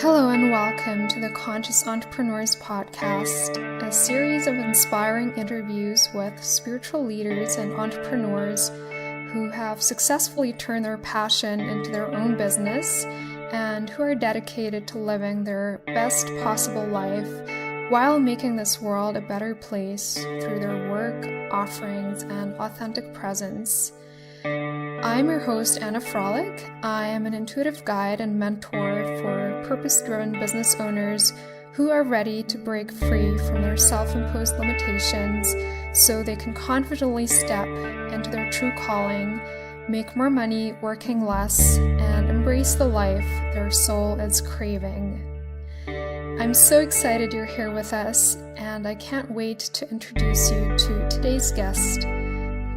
Hello and welcome to the Conscious Entrepreneurs Podcast, a series of inspiring interviews with spiritual leaders and entrepreneurs who have successfully turned their passion into their own business and who are dedicated to living their best possible life while making this world a better place through their work, offerings, and authentic presence. I'm your host, Anna Frolic. I am an intuitive guide and mentor for purpose-driven business owners who are ready to break free from their self-imposed limitations so they can confidently step into their true calling, make more money working less, and embrace the life their soul is craving. I'm so excited you're here with us, and I can't wait to introduce you to today's guest.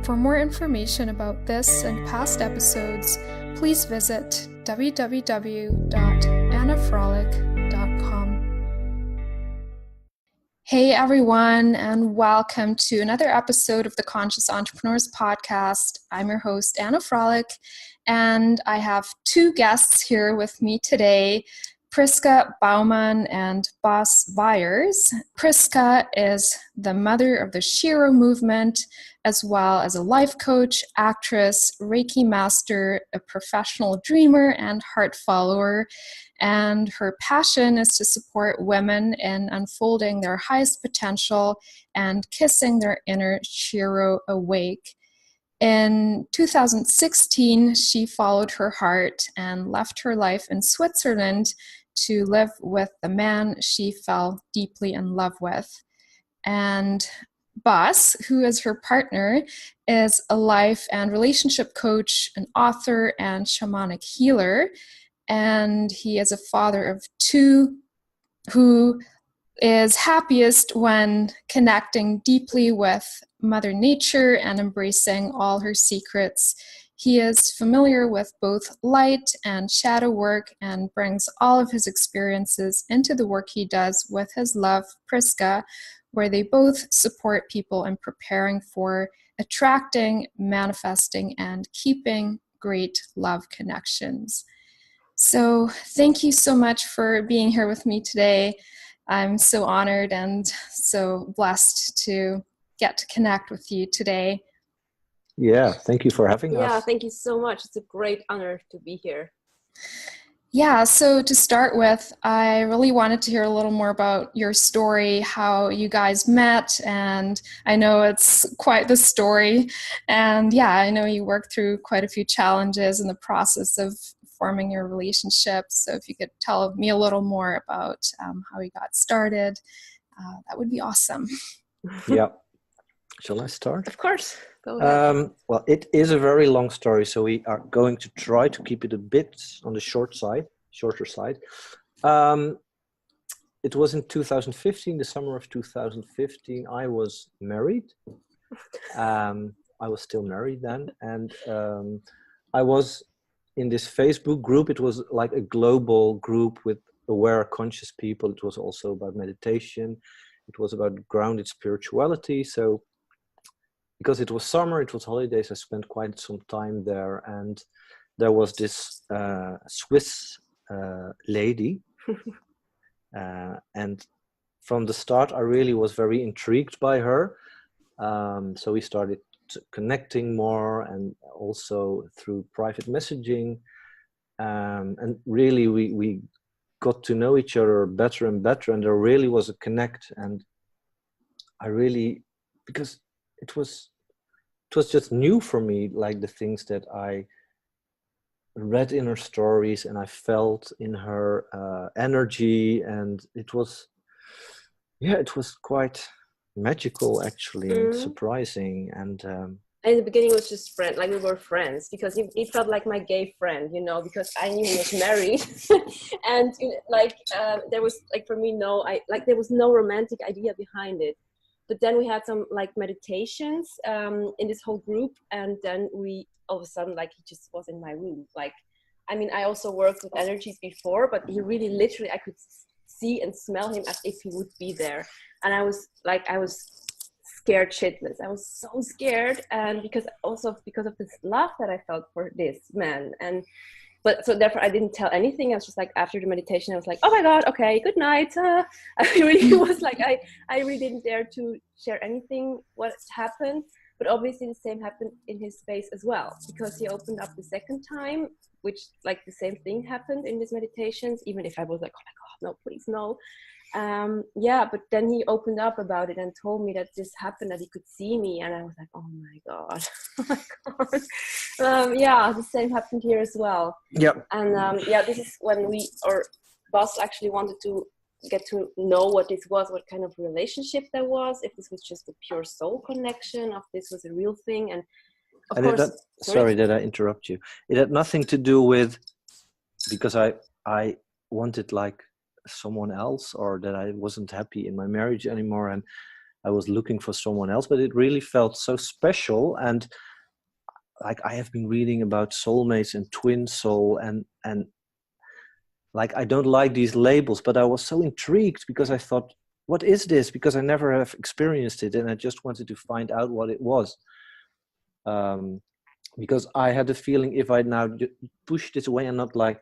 For more information about this and past episodes, please visit www.annafrolic.com. Hey everyone, and welcome to another episode of the Conscious Entrepreneurs Podcast. I'm your host, Anna Frolic, and I have two guests here with me today, Priska Baumann Bas Waijers. Priska is the mother of the Shiro movement, as well as a life coach, actress, Reiki master, a professional dreamer, and heart follower. And her passion is to support women in unfolding their highest potential and kissing their inner Shiro awake. In 2016, she followed her heart and left her life in Switzerland to live with the man she fell deeply in love with. And Bas, who is her partner, is a life and relationship coach, an author, and shamanic healer. And he is a father of two who is happiest when connecting deeply with Mother Nature and embracing all her secrets. He is familiar with both light and shadow work and brings all of his experiences into the work he does with his love, Priska, where they both support people in preparing for attracting, manifesting, and keeping great love connections. So thank you so much for being here with me today. I'm so honored and so blessed to get to connect with you today. Yeah, thank you for having us. Yeah, thank you so much. It's a great honor to be here. Yeah, so to start with, I really wanted to hear a little more about your story, how you guys met, and I know it's quite the story. And yeah, I know you worked through quite a few challenges in the process of forming your relationship. So if you could tell me a little more about how you got started, that would be awesome. Yeah. Shall I start? Of course. Go ahead. Well, it is a very long story, so we are going to try to keep it a bit on the shorter side. It was in 2015, the summer of 2015. I was married. I was still married then, and I was in this Facebook group. It was like a global group with aware, conscious people. It was also about meditation. It was about grounded spirituality. So because it was summer, it was holidays, I spent quite some time there. And there was this Swiss lady. And from the start, I really was very intrigued by her. So we started connecting more, and also through private messaging. And really, we got to know each other better and better. And there really was a connect. And I really, because it was just new for me, like the things that I read in her stories and I felt in her energy, and it was quite magical actually, and surprising. And in the beginning, it was just friends, like we were friends, because he felt like my gay friend, because I knew he was married, and there was for me there was no romantic idea behind it. But then we had some meditations in this whole group, and then we all of a sudden he just was in my room. I also worked with energies before, but he really literally I could see and smell him as if he would be there, and I was scared shitless. I was so scared, and because of this love that I felt for this man, and but so therefore I didn't tell anything. I was just like, after the meditation, I was like, oh my God, okay, good night. I really was like, I really didn't dare to share anything what happened. But obviously the same happened in his space as well, because he opened up the second time, which like the same thing happened in his meditations, even if I was like, oh my God, no, please, no. But then he opened up about it and told me that this happened, that he could see me, and I was like, oh my God, oh my God. The same happened here as well. And this is when Bas actually wanted to get to know what this was, what kind of relationship there was, if this was just a pure soul connection, if this was a real thing. And of course, sorry that I interrupt you. It had nothing to do with, because I wanted like someone else, or that I wasn't happy in my marriage anymore and I was looking for someone else, but it really felt so special. And like, I have been reading about soulmates and twin soul, and like, I don't like these labels, but I was so intrigued because I thought, what is this? Because I never have experienced it, and I just wanted to find out what it was. Because I had the feeling, if I now push this away and not like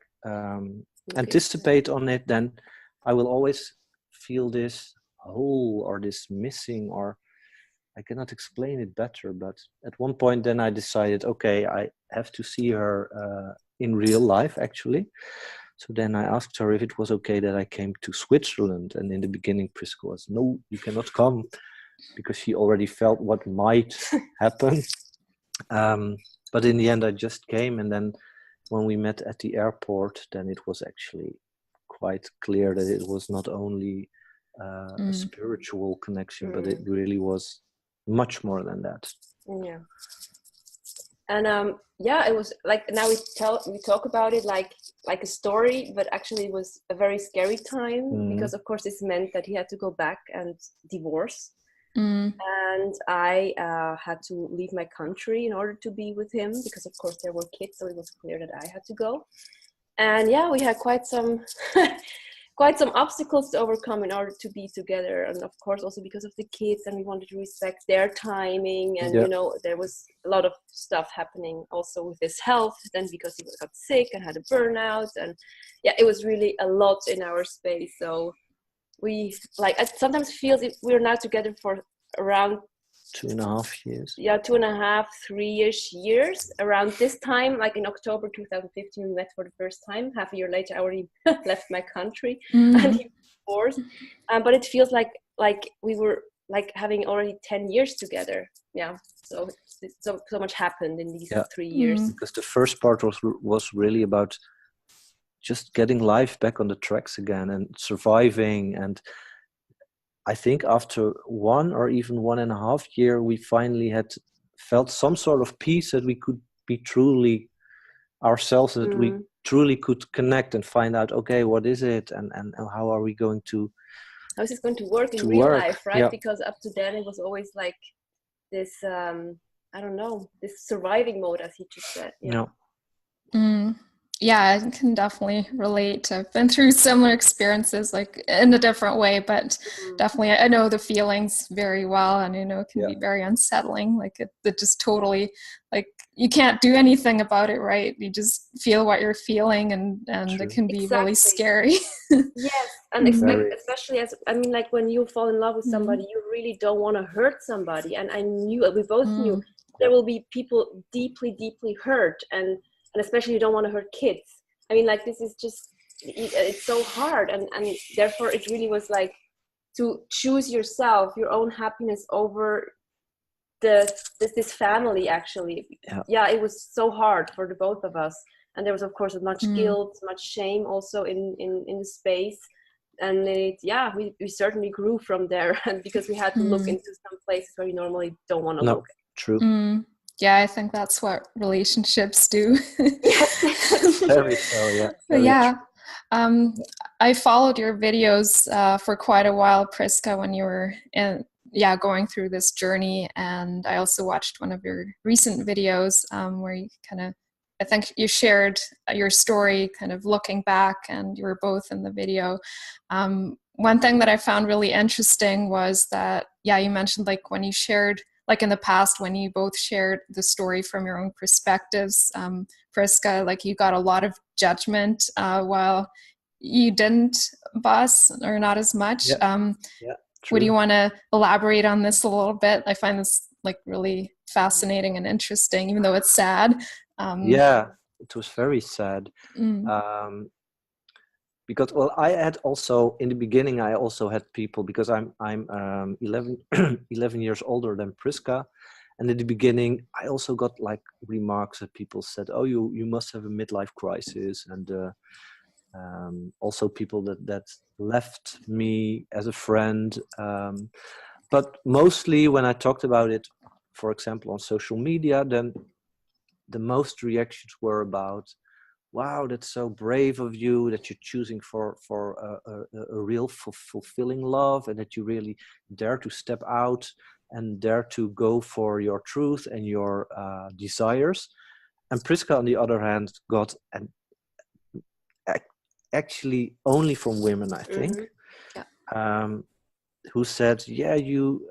anticipate on it, then I will always feel this hole or this missing, or I cannot explain it better. But at one point then I decided, okay, I have to see her in real life actually. So then I asked her if it was okay that I came to Switzerland. And in the beginning, Priska was, no, you cannot come, because she already felt what might happen. But in the end, I just came. And then when we met at the airport, then it was actually quite clear that it was not only a spiritual connection, but it really was much more than that. Yeah. And it was like, now we talk about it like a story, but actually it was a very scary time, because of course this meant that he had to go back and divorce. And I had to leave my country in order to be with him, because of course there were kids, so it was clear that I had to go. And we had quite some obstacles to overcome in order to be together, and of course also because of the kids, and we wanted to respect their timing, and there was a lot of stuff happening also with his health then, because he got sick and had a burnout, and it was really a lot in our space. So we it sometimes feels we're now together for around 2.5 years. 2.5, 3-ish years. Around this time, like in October 2015, we met for the first time. Half a year later, I already left my country and he was divorced. But it feels like we were like having already 10 years together. Yeah. So much happened in these 3 years. Because the first part was really about just getting life back on the tracks again and surviving. And I think after 1 or even 1.5 years, we finally had felt some sort of peace, that we could be truly ourselves, that we truly could connect and find out, okay, what is it, and how are we going to... How is this going to work in real life, right? Yeah. Because up to then it was always like this, I don't know, this surviving mode, as he just said. Yeah, I can definitely relate. I've been through similar experiences, like in a different way, but definitely I know the feelings very well, and it can be very unsettling. Like it just totally, like, you can't do anything about it, right? You just feel what you're feeling, and it can be really scary. Yes, and especially like when you fall in love with somebody, you really don't want to hurt somebody. And I knew, we both knew, there will be people deeply, deeply hurt, and especially you don't want to hurt kids. I mean, like, this is just, it's so hard. And therefore it really was like to choose yourself, your own happiness over this family, actually. It was so hard for the both of us. And there was, of course, much guilt, much shame also in the space. And we certainly grew from there, and because we had to look into some places where we normally don't want to look. True. Yeah, I think that's what relationships do. Yes. Very so, I followed your videos for quite a while, Priska, when you were going through this journey. And I also watched one of your recent videos where you I think you shared your story, kind of looking back, and you were both in the video. One thing that I found really interesting was that, you mentioned, like, when you shared like in the past when you both shared the story from your own perspectives, Priska, like you got a lot of judgment while you didn't, Bas, or not as much. Yeah, would true. you want to elaborate on this a little bit? I find this like really fascinating and interesting, even though it's sad. Yeah, it was very sad. Mm. Because, well, I had also, in the beginning, I also had people, because I'm 11, 11 years older than Priska. And in the beginning, I also got like remarks that people said, oh, you must have a midlife crisis. And also people that left me as a friend. But mostly when I talked about it, for example, on social media, then the most reactions were about, wow, that's so brave of you that you're choosing for a real fulfilling love, and that you really dare to step out and dare to go for your truth and your desires. And Priska, on the other hand, got actually only from women, I think, who said, yeah, you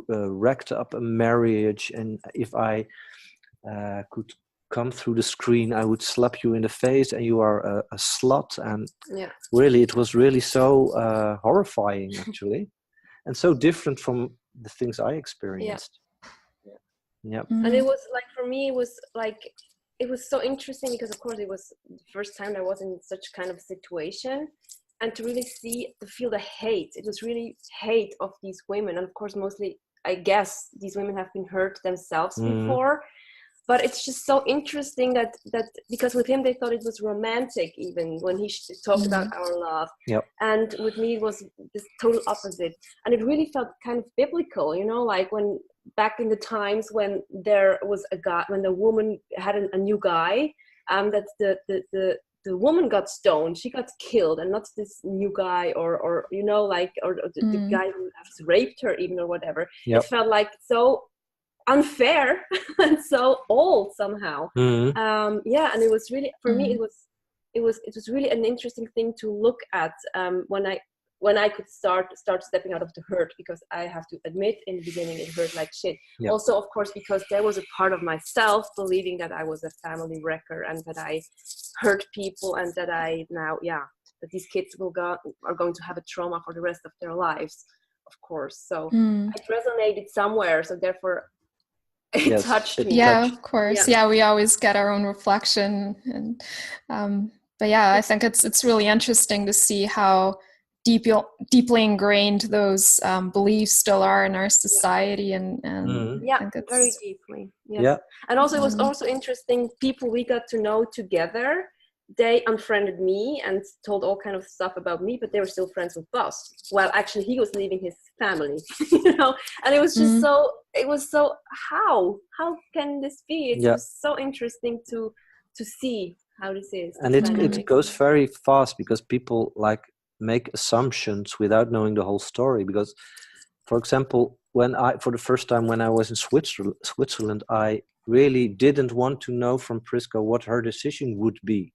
wrecked up a marriage, and if I could come through the screen, I would slap you in the face, and you are a slut. And really, it was really so horrifying, actually, and so different from the things I experienced. Yeah. And it was like, for me, it was like, it was so interesting because, of course, it was the first time I was in such kind of situation, and to really feel the hate. It was really hate of these women, and of course, mostly, I guess, these women have been hurt themselves before. But it's just so interesting that because with him they thought it was romantic, even when he talked about our love. And with me it was this total opposite. And it really felt kind of biblical, you know, like when back in the times when there was a guy, when the woman had a new guy, that the woman got stoned, she got killed, and not this new guy or you know, like, or the guy who has raped her even, or whatever. It felt like so unfair and so old somehow. And it was really, for me, it was really an interesting thing to look at when I could start stepping out of the hurt, because I have to admit, in the beginning it hurt like shit. Also, of course, because there was a part of myself believing that I was a family wrecker, and that I hurt people, and that I now that these kids are going to have a trauma for the rest of their lives, of course. So it resonated somewhere, so therefore it touched me. Of course. We always get our own reflection, and but I think it's really interesting to see how deeply ingrained those beliefs still are in our society, and I think it's very deeply. And also it was also interesting, people we got to know together, they unfriended me and told all kind of stuff about me, but they were still friends with Bas. Well, actually, he was leaving his family, you know, and it was just how can this be? It was so interesting to see how this is. And it goes very fast, because people like make assumptions without knowing the whole story. Because, for example, for the first time when I was in Switzerland, I really didn't want to know from Priska what her decision would be.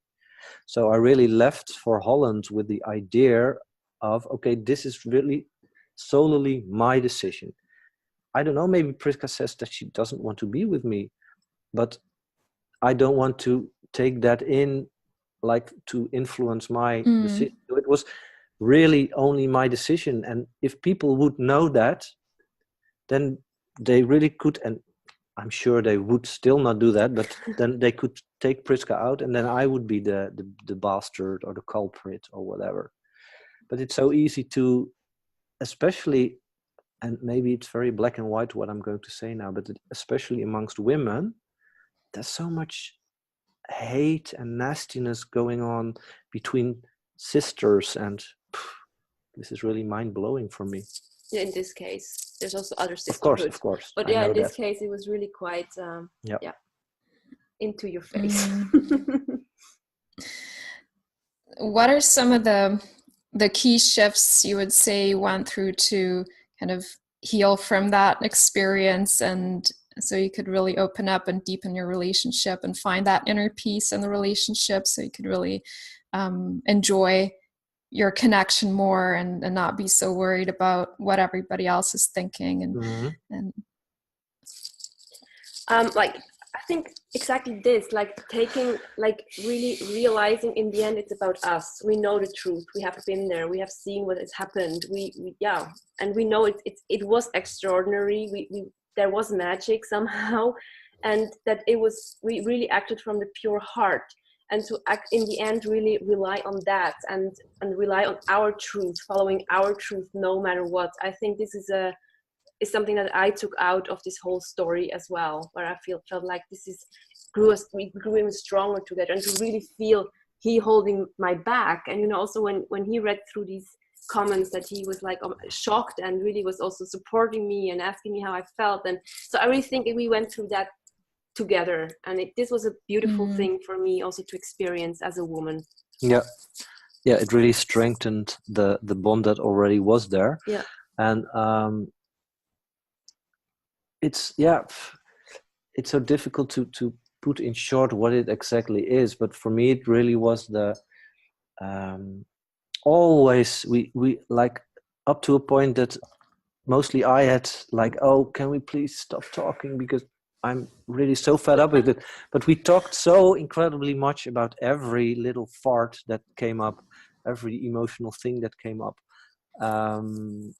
So I really left for Holland with the idea of, okay, this is really solely my decision. I don't know, maybe Priska says that she doesn't want to be with me, but I don't want to take that in, like, to influence my decision. So it was really only my decision. And if people would know that, then they really could, and I'm sure they would still not do that, but then they could take Priska out, and then I would be the bastard or the culprit or whatever. But it's so easy to, especially, and maybe it's very black and white what I'm going to say now, but especially amongst women, there's so much hate and nastiness going on between sisters, and this is really mind-blowing for me. In this case, there's also other sisterhoods. Of course. But in this case, it was really quite into your face. What are some of the key shifts you would say you went through to kind of heal from that experience, and so you could really open up and deepen your relationship and find that inner peace in the relationship, so you could really enjoy your connection more, and not be so worried about what everybody else is thinking, and Like, I think exactly this, like taking, like really realizing in the end it's about us. We know the truth. We have been there. We have seen what has happened. Yeah, and we know it was extraordinary. There was magic somehow, and that we really acted from the pure heart. And to act in the end, really rely on that and rely on our truth, following our truth no matter what. I think this is something that I took out of this whole story as well, where I felt like we grew even stronger together, and to really feel he holding my back. And also when he read through these comments, that he was like shocked and really was also supporting me and asking me how I felt. And so I really think we went through that together, and this was a beautiful thing for me also to experience as a woman. Yeah, it really strengthened the bond that already was there. Yeah. And it's so difficult to put in short what it exactly is, but for me it really was the always we like, up to a point that mostly I had like, oh, can we please stop talking, because I'm really so fed up with it. But we talked so incredibly much about every little fart that came up, every emotional thing that came up, and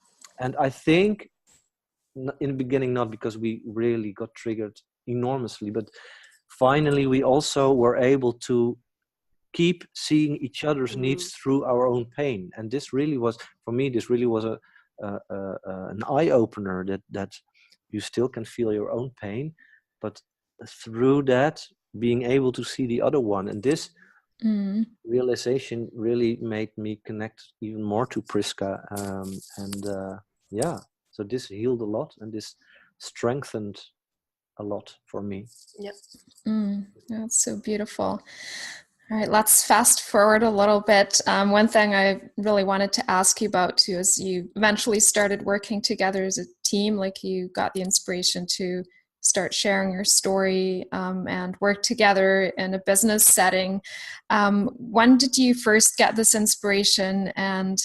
I think in the beginning, not because we really got triggered enormously, but finally we also were able to keep seeing each other's needs through our own pain. And this really was, for me, an eye-opener, that you still can feel your own pain, but through that being able to see the other one. And this realization really made me connect even more to Priska, so this healed a lot, and this strengthened a lot for me. Yep. That's so beautiful. All right, let's fast forward a little bit. One thing I really wanted to ask you about too is you eventually started working together as a team, like you got the inspiration to start sharing your story and work together in a business setting. When did you first get this inspiration? And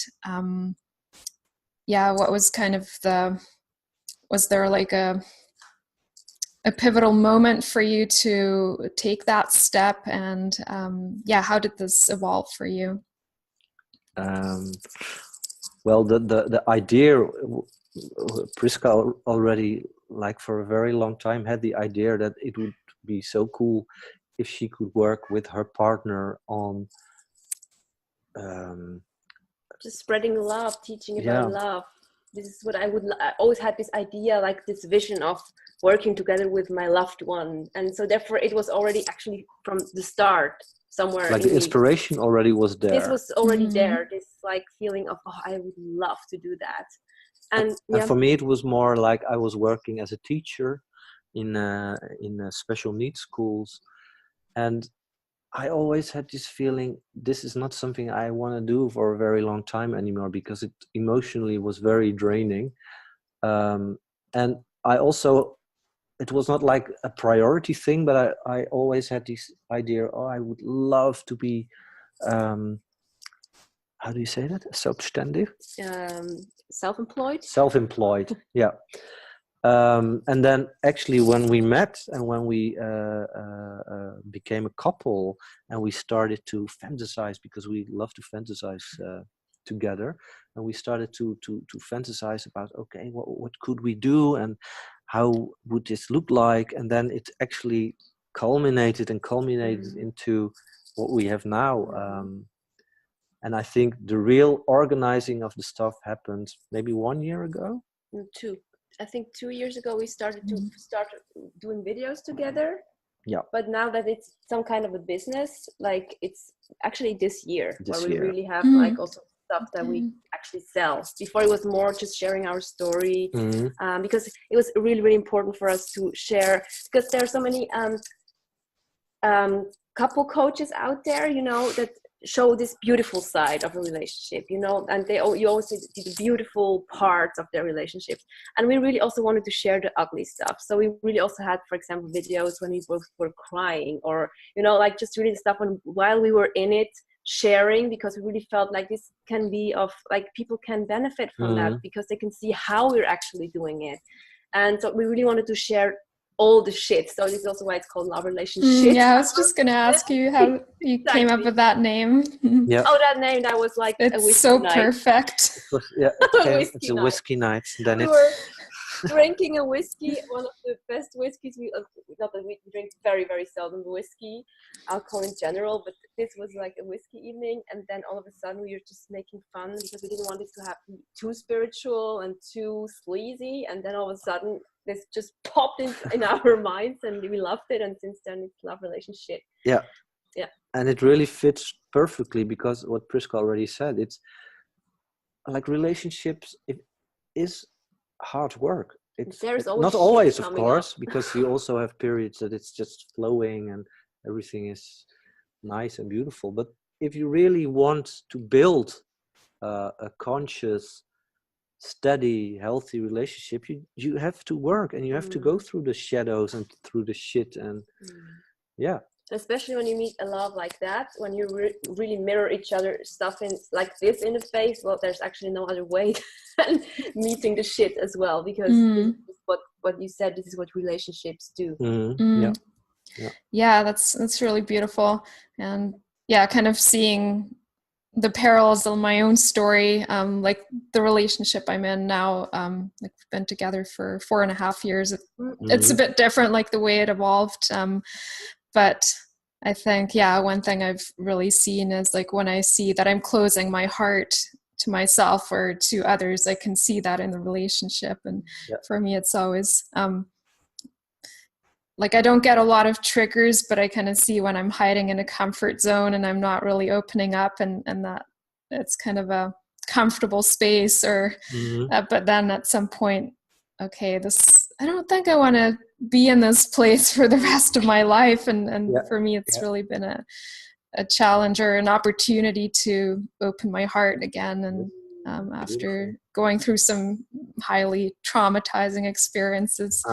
what was kind of was there like a pivotal moment for you to take that step? And how did this evolve for you? Well, the idea, Priska already, like for a very long time, had the idea that it would be so cool if she could work with her partner on just spreading love, teaching about love. This is what I always had this idea, like this vision of working together with my loved one. And so therefore it was already actually from the start somewhere. Like the inspiration already was there. This was already there, this like feeling of, oh, I would love to do that. And for me it was more like I was working as a teacher in special needs schools, and I always had this feeling, this is not something I want to do for a very long time anymore, because it emotionally was very draining. And I also, it was not like a priority thing, but I always had this idea, oh, I would love to be, how do you say that? Selbstständig? Self-employed? Self-employed, yeah. And then actually when we met and when we became a couple and we started to fantasize, because we love to fantasize together, and we started to fantasize about, okay, what could we do and how would this look like? And then it actually culminated into what we have now. And I think the real organizing of the stuff happened maybe 1 year ago. I think 2 years ago we started doing videos together. Yeah. But now that it's some kind of a business, like it's actually this year where we really have like also stuff that we actually sell. Before it was more just sharing our story, because it was really, really important for us to share, because there are so many couple coaches out there, that show this beautiful side of a relationship, and you always see the beautiful parts of their relationships. And we really also wanted to share the ugly stuff. So we really also had, for example, videos when we both were crying, or, like just really the stuff while we were in it, sharing, because we really felt like this can be of, like, people can benefit from that, because they can see how we're actually doing it. And so we really wanted to share all the shit. So this is also why it's called love relationship. Yeah, I was just gonna ask you how you came up with that name. Yeah. Oh, that name, that was like It's a whiskey so night. perfect. It's a whiskey night. Then We were drinking a whiskey, one of the best whiskeys. Not that we drink very, very seldom whiskey, alcohol in general, but this was like a whiskey evening. And then all of a sudden we were just making fun because we didn't want it to happen too spiritual and too sleazy. And then all of a sudden this just popped in our minds, and we loved it. And since then it's love relationship. Yeah. Yeah. And it really fits perfectly because what Priska already said, it's like relationships, it is hard work. It's always not always, shit of coming course, up. because you also have periods that it's just flowing and everything is nice and beautiful. But if you really want to build a conscious, steady, healthy relationship, you have to work and you have to go through the shadows and through the shit. And yeah. Especially when you meet a love like that, when you really mirror each other stuff in like this in the face, well, there's actually no other way than meeting the shit as well, because this is what you said, this is what relationships do. Yeah, that's really beautiful. And yeah, kind of seeing the parallels in my own story, like the relationship I'm in now, like we've been together for 4.5 years. It's a bit different, like the way it evolved. But I think, yeah, one thing I've really seen is like when I see that I'm closing my heart to myself or to others, I can see that in the relationship. And for me, it's always like I don't get a lot of triggers, but I kind of see when I'm hiding in a comfort zone and I'm not really opening up, and that it's kind of a comfortable space, or but then at some point, okay, I don't think I want to be in this place for the rest of my life. And for me, it's really been a challenge or an opportunity to open my heart again. And after going through some highly traumatizing experiences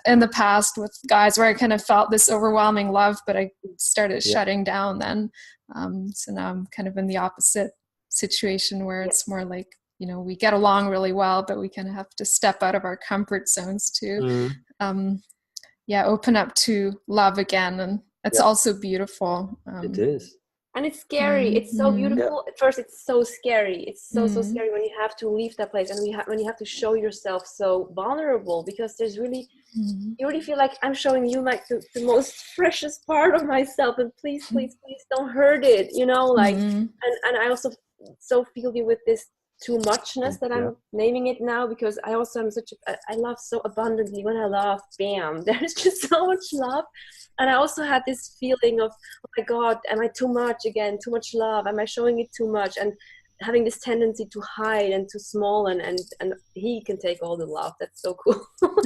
in the past with guys where I kind of felt this overwhelming love, but I started shutting down then. So now I'm kind of in the opposite situation where it's more like, you know, we get along really well, but we kind of have to step out of our comfort zones to, open up to love again. And it's also beautiful. It is. And it's scary. It's so beautiful. At first, it's so scary. It's so scary when you have to leave that place, and when you have to show yourself so vulnerable, because there's really, you really feel like I'm showing you like the most precious part of myself, and please don't hurt it, you know, like, and I also so feel you with this too muchness that I'm naming it now, because I also am I love so abundantly. When I love, bam, there's just so much love. And I also had this feeling of, oh my God, am I too much again? Too much love? Am I showing it too much? And having this tendency to hide and to small, and he can take all the love. That's so cool.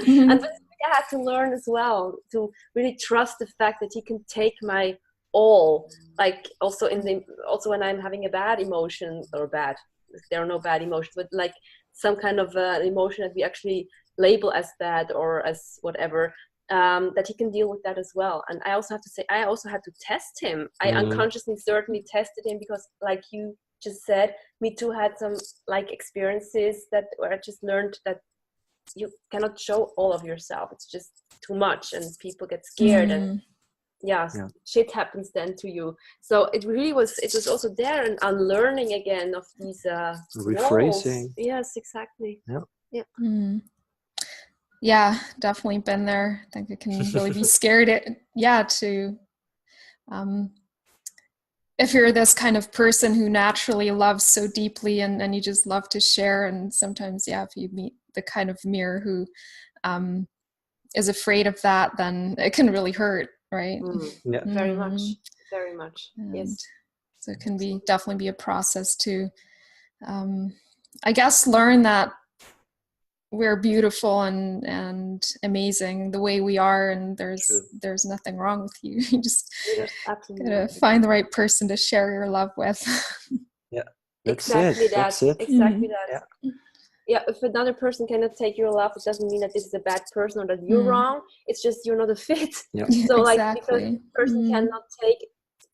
And I had to learn as well to really trust the fact that he can take my all. Like also when I'm having a bad emotion, or bad, there are no bad emotions, but like some kind of emotion that we actually label as bad or as whatever. That he can deal with that as well. And I also have to say, I also had to test him. I unconsciously certainly tested him, because like you just said, me too had some like experiences where I just learned that you cannot show all of yourself. It's just too much, and people get scared, and shit happens then to you. So it was also there, an unlearning again of these rephrasing walls. Yes, exactly. Yeah, definitely been there. I think it can really be scary to if you're this kind of person who naturally loves so deeply, and you just love to share, and sometimes if you meet the kind of mirror who is afraid of that, then it can really hurt, right? Very much. And yes. So it can definitely be a process to I guess learn that we're beautiful and amazing the way we are, and there's nothing wrong with you. You just gotta find the right person to share your love with. Exactly that. Yeah, if another person cannot take your love, it doesn't mean that this is a bad person or that you're wrong. It's just you're not a fit. So like, because the person cannot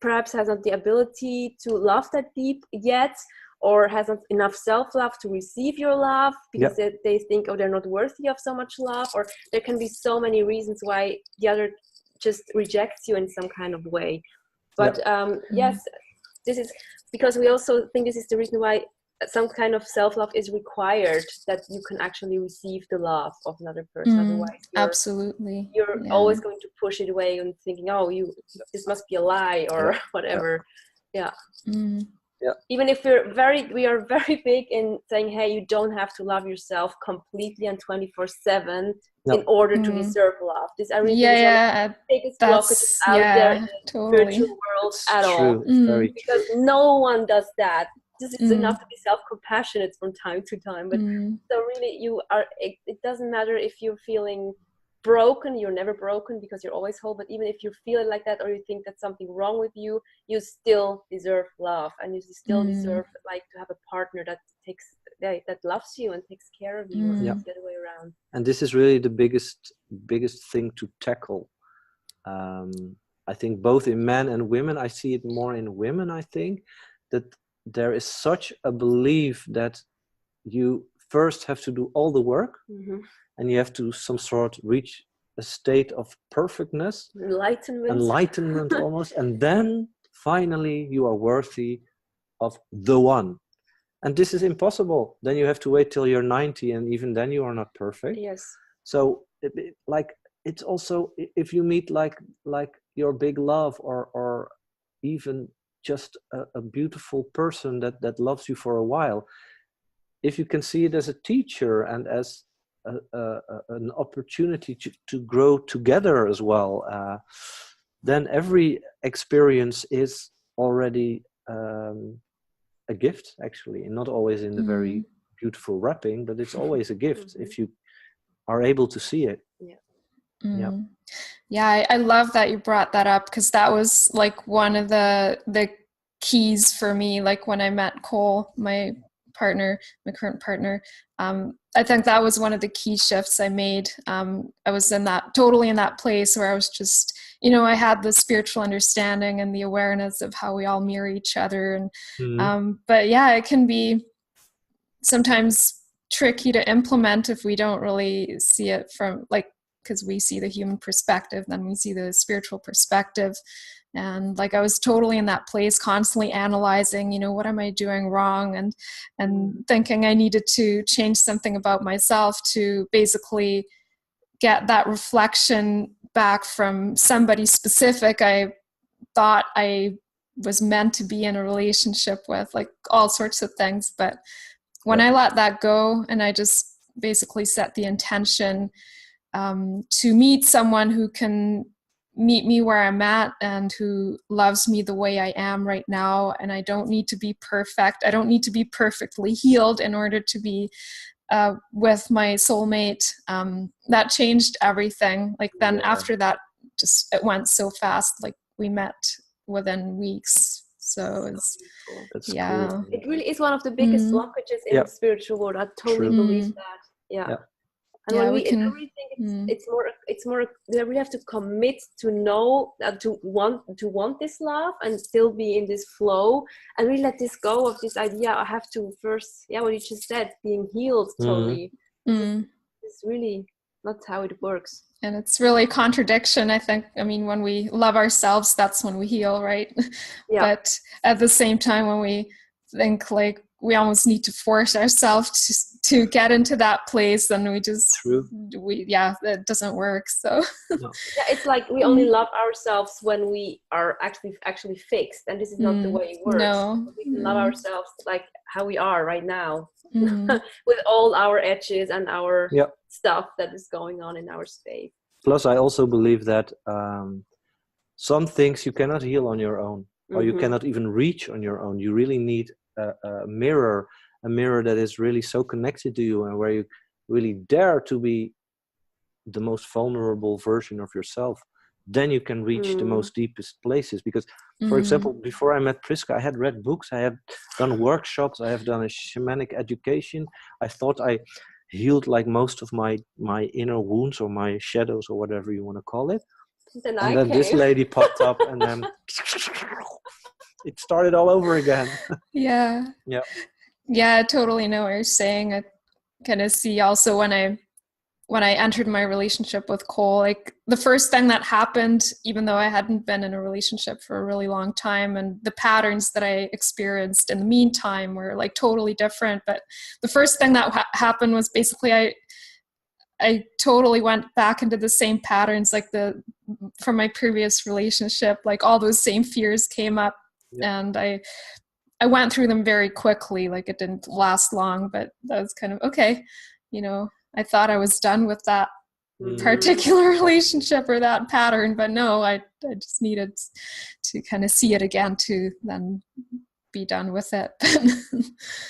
perhaps has not the ability to love that deep yet, or has not enough self-love to receive your love because they think, oh, they're not worthy of so much love, or there can be so many reasons why the other just rejects you in some kind of way. But yes, this is because we also think this is the reason why some kind of self-love is required, that you can actually receive the love of another person. Otherwise, you're always going to push it away and thinking, oh, this must be a lie or whatever. Even if we are very big in saying, hey, you don't have to love yourself completely and 24/7 in order to deserve love. This I really think is one of the biggest blockages out there in the spiritual world at all. Because no one does that. Just it's enough to be self-compassionate from time to time. But so really it doesn't matter if you're feeling broken. You're never broken because you're always whole. But even if you feel it like that, or you think that's something wrong with you, you still deserve love, and you still deserve like to have a partner that loves you and takes care of you, and the other way around. And this is really the biggest thing to tackle. I think both in men and women. I see it more in women. I think that there is such a belief that you first have to do all the work, and you have to reach a state of perfectness, enlightenment almost, and then finally you are worthy of the one. And this is impossible. Then you have to wait till you're 90, and even then you are not perfect. Yes. So it's also, if you meet like your big love, or even just a beautiful person that loves you for a while, if you can see it as a teacher and as an opportunity to grow together as well, then every experience is already a gift, actually, and not always in the very beautiful wrapping, but it's always a gift if you are able to see it. I love that you brought that up, because that was like one of the keys for me. Like when I met Cole, my current partner, I think that was one of the key shifts I made. I was totally in that place where I was just, I had the spiritual understanding and the awareness of how we all mirror each other. And but it can be sometimes tricky to implement if we don't really see it from because we see the human perspective, then we see the spiritual perspective. And I was totally in that place, constantly analyzing, what am I doing wrong? And thinking I needed to change something about myself to basically get that reflection back from somebody specific I thought I was meant to be in a relationship with, all sorts of things. But when I let that go, and I just basically set the intention to meet someone who can meet me where I'm at and who loves me the way I am right now. And I don't need to be perfect. I don't need to be perfectly healed in order to be with my soulmate. That changed everything. Then after that, just it went so fast. We met within weeks. So it's cool. It really is one of the biggest blockages in the spiritual world. I totally believe that. And when we really think it's more we really have to commit to know to want this love and still be in this flow, and really let this go of this idea. I have to first, what you just said, being healed totally. It's really not how it works. And it's really a contradiction, I think. I mean, when we love ourselves, that's when we heal, right? But at the same time, when we think we almost need to force ourselves to get into that place, and we just that doesn't work. So it's we only love ourselves when we are actually fixed, and this is not the way it works. No. We can love ourselves how we are right now, with all our edges and our stuff that is going on in our space. Plus, I also believe that some things you cannot heal on your own, or you cannot even reach on your own. You really need a mirror that is really so connected to you, and where you really dare to be the most vulnerable version of yourself. Then you can reach the most deepest places. Because, for example, before I met Priska, I had read books, I had done workshops, I have done a shamanic education. I thought I healed most of my inner wounds, or my shadows, or whatever you want to call it. And then this lady popped up, and then it started all over again. Yeah. Yeah. Yeah, I totally know what you're saying. I kind of see also when I entered my relationship with Cole, like the first thing that happened, even though I hadn't been in a relationship for a really long time, and the patterns that I experienced in the meantime were like totally different. But the first thing that happened was basically I totally went back into the same patterns, like from my previous relationship, like all those same fears came up. Yeah. And I went through them very quickly. Like it didn't last long, but that was kind of okay. I thought I was done with that particular relationship or that pattern, but no, I just needed to kind of see it again to then be done with it.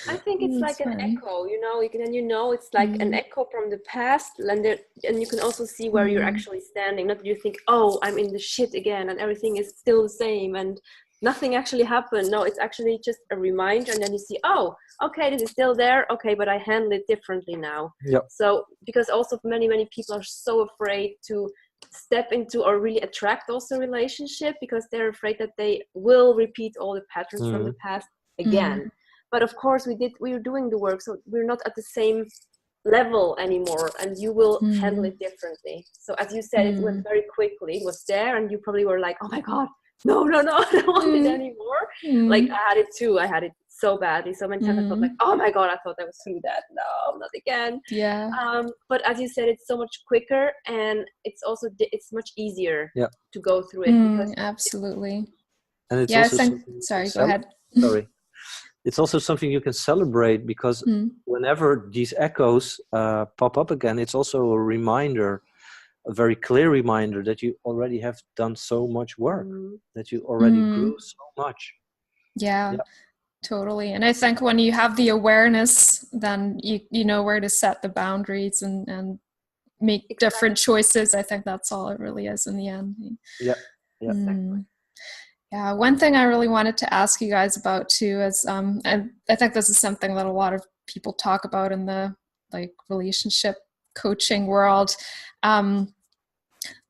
I think it's like an echo, it's like an echo from the past, and you can also see where you're actually standing. Not that you think, oh, I'm in the shit again and everything is still the same and nothing actually happened. No, it's actually just a reminder, and then you see, oh, okay, this is still there. Okay, but I handle it differently now. Yep. So because also many people are so afraid to step into or really attract also a relationship because they're afraid that they will repeat all the patterns from the past again. But of course we're doing the work, so we're not at the same level anymore, and you will handle it differently. So as you said, it went very quickly. It was there, and you probably were like, oh my god, no, I don't want it anymore. Like I had it too. I had it so badly. So many times I felt like, oh my god, I thought I was through that. No, not again. Yeah. But as you said, it's so much quicker, and it's also it's much easier to go through it because absolutely. And it's also sorry, go ahead. Sorry. It's also something you can celebrate because whenever these echoes pop up again, it's also a reminder, a very clear reminder that you already have done so much work, that you already grew so much. Yeah, totally. And I think when you have the awareness, then you know where to set the boundaries and make different choices. I think that's all it really is in the end. Yeah, exactly. Yeah, one thing I really wanted to ask you guys about too is, and I think this is something that a lot of people talk about in the like relationship coaching world,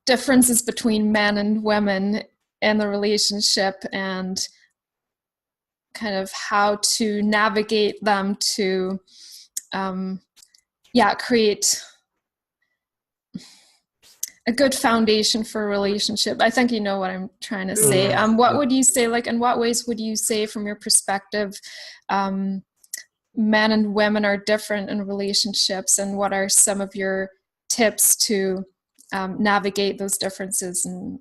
differences between men and women in the relationship and kind of how to navigate them to, create a good foundation for a relationship. I think you know what I'm trying to say. What would you say, like, in what ways would you say from your perspective, men and women are different in relationships, and what are some of your tips to navigate those differences and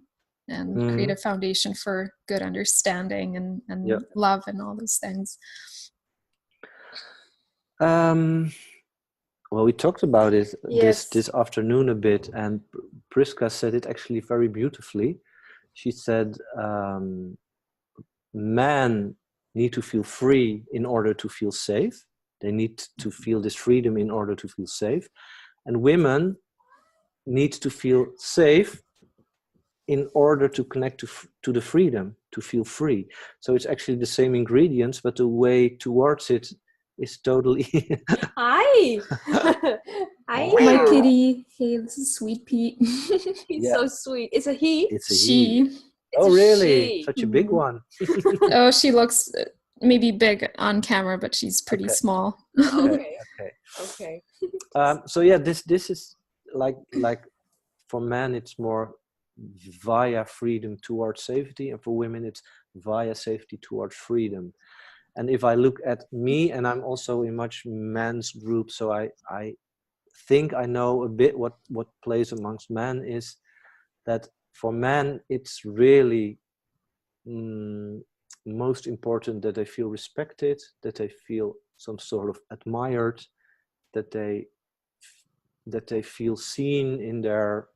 create a foundation for good understanding and love and all those things? Well, we talked about it this afternoon a bit, and Priska said it actually very beautifully. She said, men need to feel free in order to feel safe. They need to feel this freedom in order to feel safe. And women need to feel safe in order to connect to the freedom, to feel free. So it's actually the same ingredients, but the way towards it is totally... Hi! Hi! My kitty. Hey, this is Sweet Pete. He's so sweet. It's a he? It's a she. he. Oh, really? Such a big one. Oh, she looks maybe big on camera, but she's pretty small. Okay. So yeah, this is like for men, it's more via freedom towards safety, and for women, it's via safety towards freedom. And if I look at me, and I'm also in much men's group, so I think I know a bit what plays amongst men, is that for men, it's really most important that they feel respected, that they feel some sort of admired, that they feel seen in their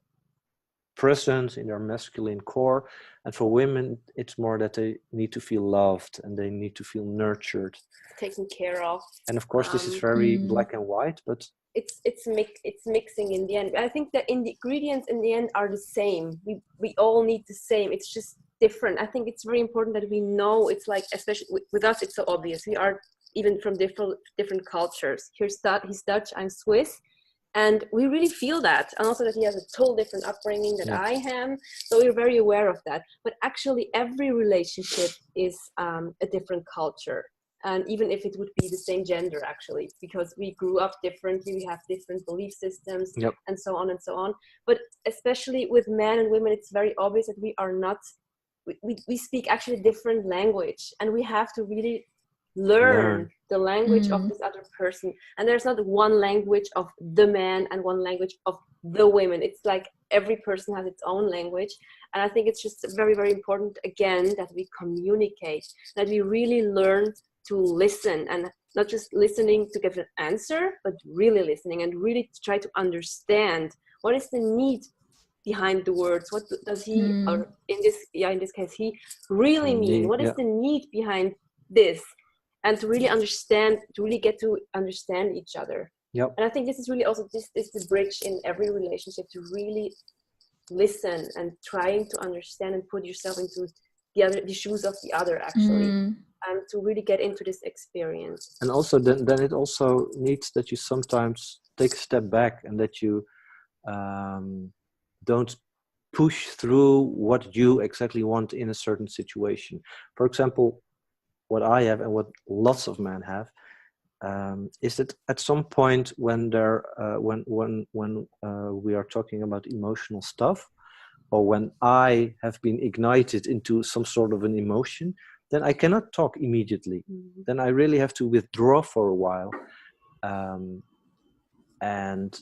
presence, in their masculine core. And for women, it's more that they need to feel loved and they need to feel nurtured, taken care of. And of course, this is very black and white, but it's mixing in the end. I think the ingredients in the end are the same. We all need the same. It's just different. I think it's very important that we know. It's like, especially with us, it's so obvious. We are even from different cultures. He's Dutch, I'm Swiss. And we really feel that. And also that he has a total different upbringing than I am. So we're very aware of that. But actually every relationship is a different culture. And even if it would be the same gender, actually, because we grew up differently, we have different belief systems, and so on and so on. But especially with men and women, it's very obvious that we are not, we speak actually different language, and we have to really learn the language of this other person. And there's not one language of the man and one language of the women. It's like every person has its own language. And I think it's just very, very important, again, that we communicate, that we really learn to listen, and not just listening to give an answer, but really listening and really to try to understand what is the need behind the words. What does he, or in this case, he really mean? What is the need behind this? And to really understand, to really get to understand each other. And I think this is really also this is the bridge in every relationship, to really listen and trying to understand and put yourself into the shoes of the other, actually. And to really get into this experience. And also then it also needs that you sometimes take a step back, and that you don't push through what you exactly want in a certain situation. For example, what I have and what lots of men have is that at some point when we are talking about emotional stuff, or when I have been ignited into some sort of an emotion, then I cannot talk immediately. Then I really have to withdraw for a while and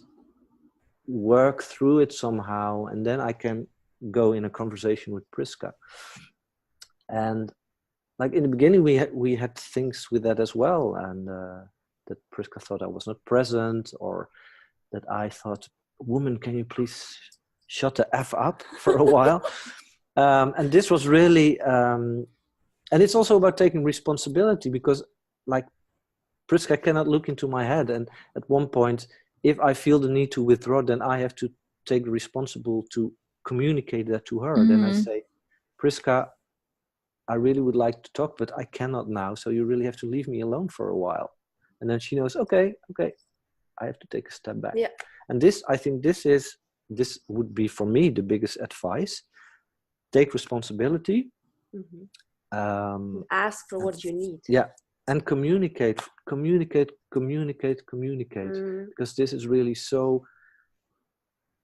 work through it somehow, and then I can go in a conversation with Priska. And like in the beginning, we had things with that as well, and that Priska thought I was not present, or that I thought, "Woman, can you please shut the F up for a while?" And this was really, and it's also about taking responsibility, because like Priska cannot look into my head, and at one point, if I feel the need to withdraw, then I have to take the responsibility to communicate that to her. Then I say, Priska, I really would like to talk, but I cannot now. So you really have to leave me alone for a while. And then she knows, okay, I have to take a step back. And this, I think this would be for me the biggest advice. Take responsibility. Ask for what you need. And communicate. Because this is really so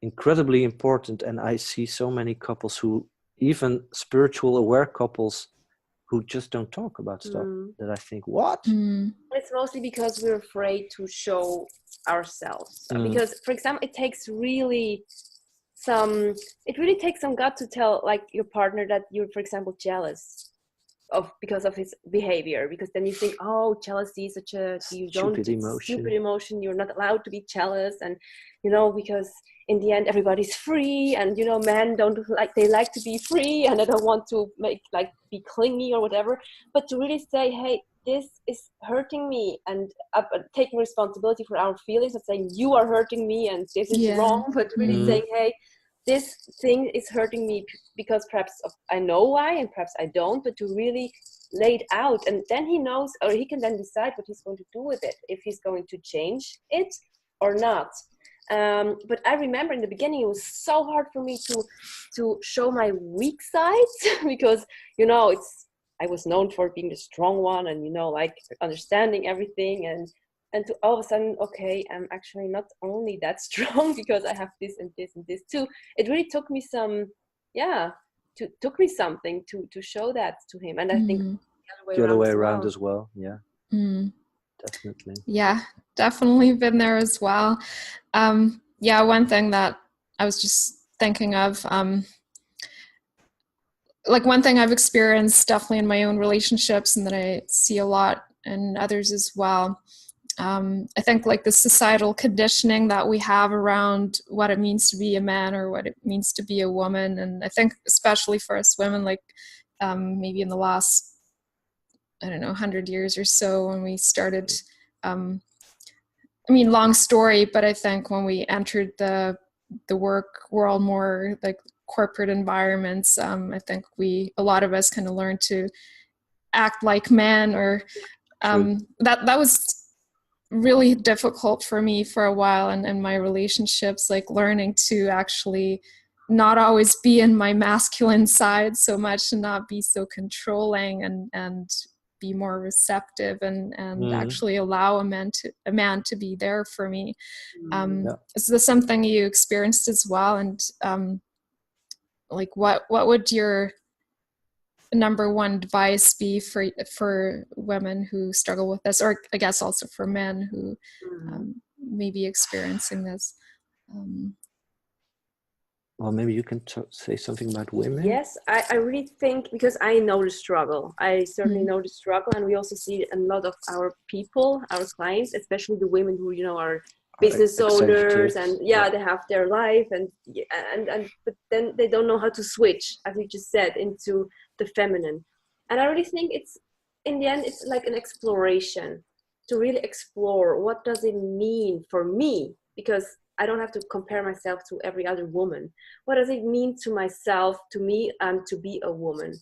incredibly important. And I see so many couples who, even spiritual aware couples, who just don't talk about stuff, that I think, what? It's mostly because we're afraid to show ourselves. Because, for example, it really takes some gut to tell like your partner that you're, for example, jealous because of his behavior, because then you think, oh, jealousy is such a stupid emotion, you're not allowed to be jealous, and because in the end everybody's free, and men don't they like to be free, and they don't want to be clingy or whatever. But to really say, hey, this is hurting me, and taking responsibility for our feelings, and saying you are hurting me and this is wrong, but really saying, hey, this thing is hurting me because perhaps I know why and perhaps I don't, but to really lay it out, and then he knows, or he can then decide what he's going to do with it, if he's going to change it or not. But I remember in the beginning it was so hard for me to show my weak sides because I was known for being the strong one and understanding everything, and to all of a sudden, okay, I'm actually not only that strong because I have this and this and this too. It really took me something to show that to him. And I think the other way around as well. Yeah. Definitely. Yeah, definitely been there as well. One thing that I was just thinking of, one thing I've experienced definitely in my own relationships, and that I see a lot in others as well. I think the societal conditioning that we have around what it means to be a man or what it means to be a woman. And I think especially for us women, maybe in the last, 100 years or so, when we started, long story, but I think when we entered the work world, more like corporate environments, I think a lot of us kind of learned to act like men, or that was really difficult for me for a while and my relationships, like learning to actually not always be in my masculine side so much and not be so controlling and be more receptive and actually allow a man to be there for me. Is this something you experienced as well? And like what would your number one advice be for women who struggle with this, or I guess also for men who may be experiencing this? Well, maybe you can say something about women. Yes, I really think, because I know the struggle. I certainly know the struggle, and we also see a lot of our people, our clients, especially the women who, you know, are business owners, and they have their life, and but then they don't know how to switch, as you just said, into the feminine. And I really think it's, in the end, it's like an exploration, to really explore what does it mean for me, because I don't have to compare myself to every other woman. What does it mean to myself, to me, to be a woman?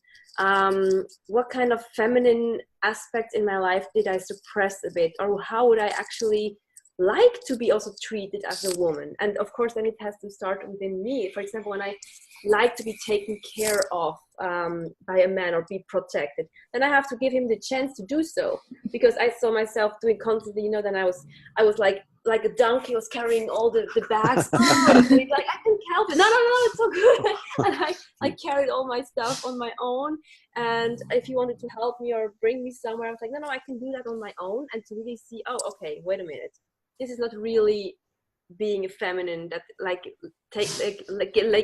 What kind of feminine aspects in my life did I suppress a bit? Or how would I actually like to be also treated as a woman? And of course, then it has to start within me. For example, when I like to be taken care of by a man or be protected, then I have to give him the chance to do so, because I saw myself doing constantly, you know, then I was like a donkey was carrying all the bags. Like, I can help it. No, it's so good. And I carried all my stuff on my own. And if you wanted to help me or bring me somewhere, I was like, no, I can do that on my own. And to really see, oh, okay, wait a minute. This is not really being a feminine, that like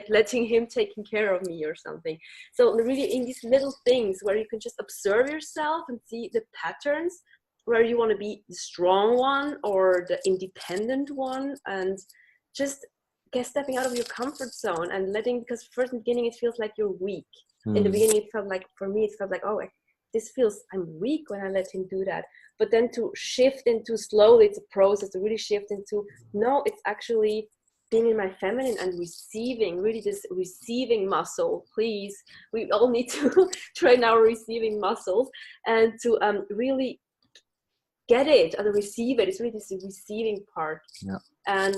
letting him taking care of me or something. So really in these little things where you can just observe yourself and see the patterns, where you want to be the strong one or the independent one, and just stepping out of your comfort zone and letting, because first in the beginning it feels like you're weak. In the beginning it felt like, for me it felt like, oh, this feels, I'm weak when I let him do that. But then to shift into, slowly, it's a process to really shift into, no, it's actually being in my feminine and receiving, really this receiving muscle. Please, we all need to train our receiving muscles, and to really get it and receive it. It's really this receiving part. And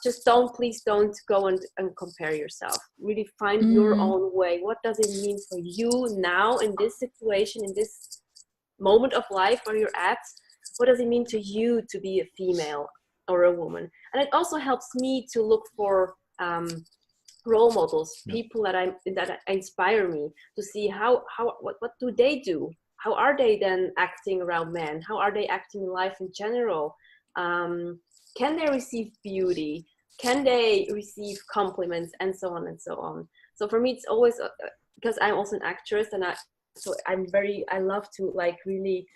just please don't go and compare yourself. Really find your own way. What does it mean for you now in this situation, in this moment of life where you're at? What does it mean to you to be a female or a woman? And it also helps me to look for role models, people that inspire me, to see what do they do? How are they then acting around men? How are they acting in life in general? Can they receive beauty? Can they receive compliments, and so on and so on? So for me, it's always, because I'm also an actress, and I love to like really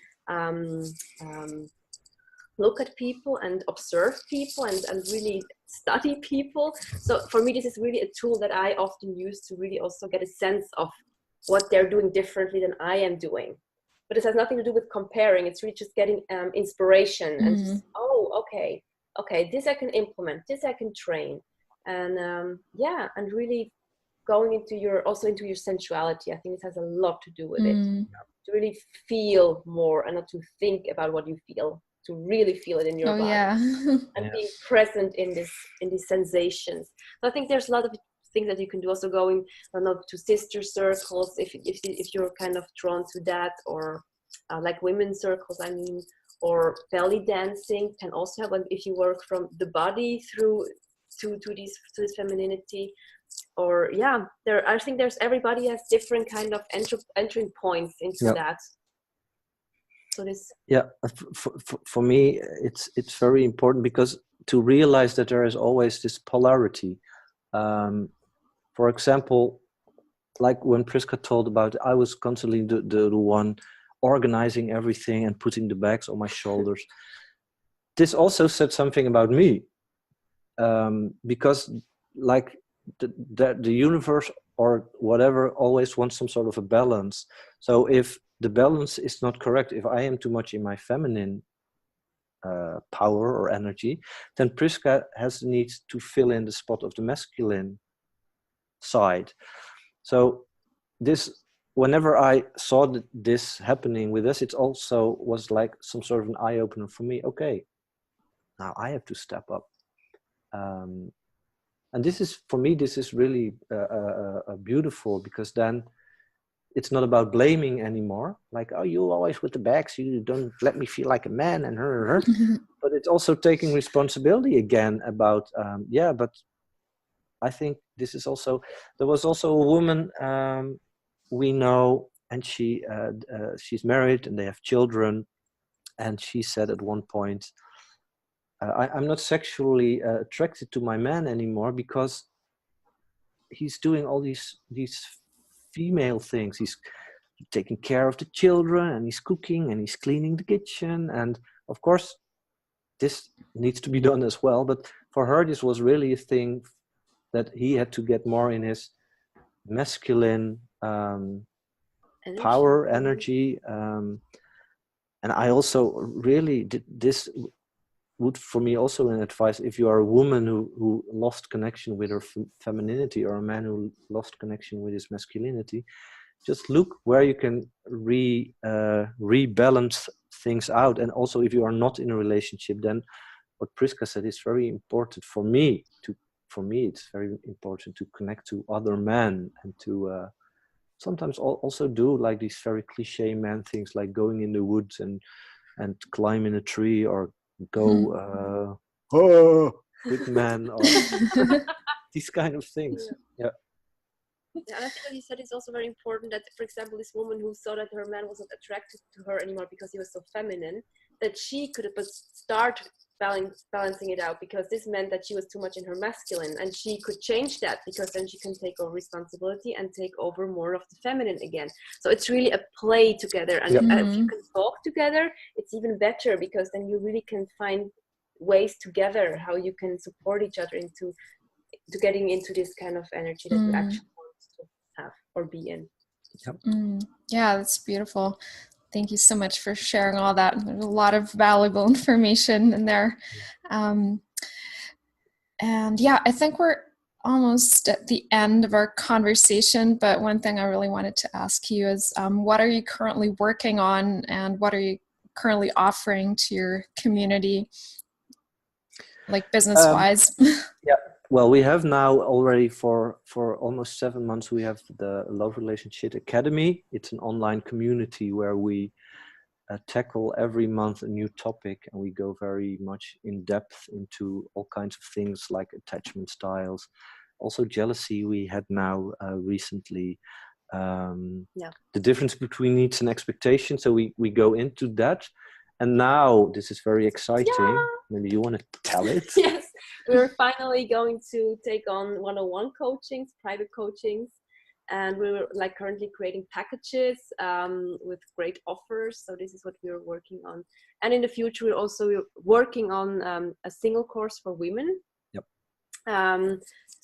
look at people and observe people and really study people. So for me, this is really a tool that I often use to really also get a sense of what they're doing differently than I am doing. But it has nothing to do with comparing. It's really just getting inspiration and just, okay, this I can implement, this I can train. And and really going into your sensuality. I think it has a lot to do with it. To really feel more and not to think about what you feel, to really feel it in your body. And being present in these sensations. So I think there's a lot of things that you can do, also going to sister circles if you're kind of drawn to that, or like women's circles, I mean, or belly dancing can also help if you work from the body through to this femininity. Or I think everybody has different kind of entering points into that. So this for me it's very important, because to realize that there is always this polarity. For example, like when Priska told about, I was constantly the one organizing everything and putting the bags on my shoulders. This also said something about me, because like the universe or whatever always wants some sort of a balance. So if the balance is not correct, if I am too much in my feminine power or energy, then Priska has the need to fill in the spot of the masculine side. So this whenever I saw this happening with us, it also was like some sort of an eye-opener for me. Okay, now I have to step up. And this is, for me, this is really beautiful, because then it's not about blaming anymore. Like, oh, you always with the bags, you don't let me feel like a man, and her. But it's also taking responsibility again about, but I think this is also, there was also a woman we know, and she's married and they have children. And she said at one point, I'm not sexually attracted to my man anymore because he's doing all these female things. He's taking care of the children, and he's cooking, and he's cleaning the kitchen. And of course, this needs to be done as well. But for her, this was really a thing that he had to get more in his masculine power, energy. And I also really did this. Would for me also an advice, if you are a woman who lost connection with her femininity, or a man who lost connection with his masculinity, just look where you can rebalance things out. And also, if you are not in a relationship, then what Priska said is very important for me. For me, it's very important to connect to other men, and to sometimes also do like these very cliche man things, like going in the woods and climbing a tree, or go big man, or these kind of things. Yeah. Yeah, and I think what you said is also very important, that, for example, this woman who saw that her man wasn't attracted to her anymore because he was so feminine, that she could start balancing it out, because this meant that she was too much in her masculine, and she could change that, because then she can take over responsibility and take over more of the feminine again. So it's really a play together, and if you can talk together, it's even better, because then you really can find ways together how you can support each other into getting into this kind of energy that you actually want to have or be in. Yeah, that's beautiful. Thank you so much for sharing all that. There's a lot of valuable information in there. And yeah, I think we're almost at the end of our conversation, but one thing I really wanted to ask you is, what are you currently working on, and what are you currently offering to your community, like business-wise? Yeah. Well, we have now already for almost 7 months, we have the Love Relationship Academy. It's an online community where we tackle every month a new topic, and we go very much in depth into all kinds of things like attachment styles, also jealousy we had now recently, the difference between needs and expectations. So we go into that. And now this is very exciting. Yeah. Maybe you want to tell it? Yes, we're finally going to take on one-on-one coachings, private coachings, and we're like currently creating packages with great offers. So this is what we're working on. And in the future, we're also working on a single course for women. Yep.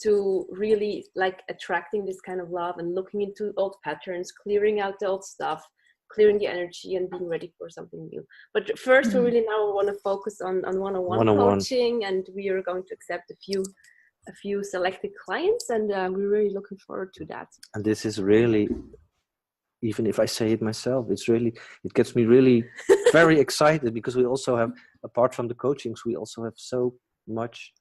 To really like attracting this kind of love and looking into old patterns, clearing out the old stuff, clearing the energy, and being ready for something new. But first, we really now want to focus on one-on-one coaching, and we are going to accept a few selected clients, and we're really looking forward to that. And this is really, even if I say it myself, it gets me really very excited, because we also have, apart from the coachings, we also have so much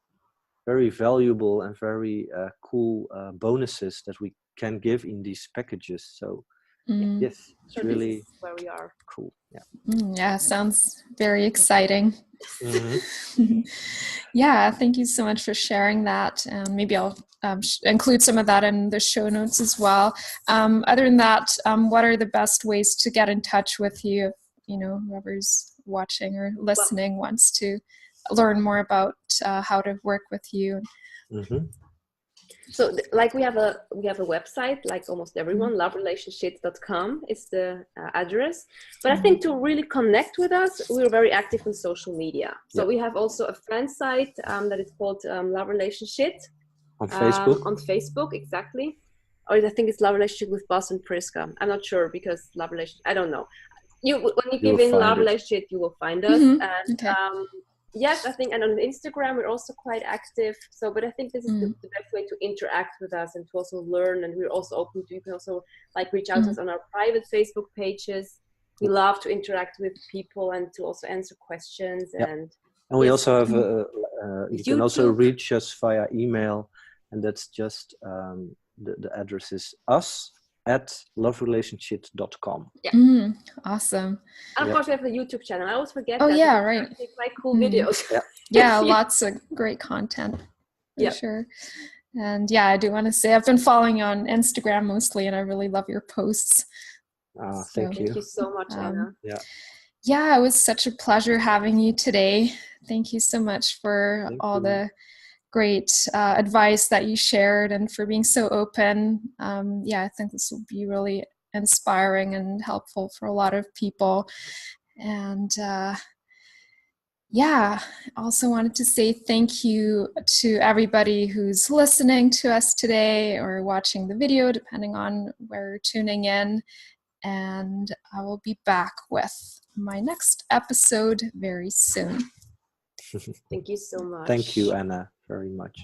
very valuable and very cool bonuses that we can give in these packages. So yes, it's really this is where we are. Cool. Yeah. Yeah, sounds very exciting. Mm-hmm. Yeah, thank you so much for sharing that. Maybe I'll include some of that in the show notes as well. Other than that, what are the best ways to get in touch with you? You know, whoever's watching or listening wants to learn more about how to work with you. Mm-hmm. So like we have a website, like almost everyone, loverelationships.com is the address. But I think to really connect with us, we're very active on social media. So we have also a friend site that is called Love Relationship. On Facebook? On Facebook, exactly. Or I think it's Love Relationship with Bas and Priska. I'm not sure, because Love Relationship, I don't know. When you give in Love Relationship, you will find us. And Yes, I think, and on Instagram we're also quite active. So, but I think this is the best way to interact with us and to also learn. And we're also open to, you can also like reach out to us on our private Facebook pages. We love to interact with people and to also answer questions. And we also have you can also reach us via email, and that's just the address is us@loverelationship.com. Yeah. Awesome. And of course we have the YouTube channel. I always forget that. that. Yeah, right. Quite cool videos. Yeah, lots of great content for sure. And yeah, I do want to say I've been following you on Instagram mostly, and I really love your posts. Thank you. Thank you so much, Anna. Yeah, it was such a pleasure having you today. Thank you so much for all the great advice that you shared and for being so open. I think this will be really inspiring and helpful for a lot of people. And also wanted to say thank you to everybody who's listening to us today or watching the video, depending on where you're tuning in. And I will be back with my next episode very soon. Thank you so much. Thank you, Anna, very much.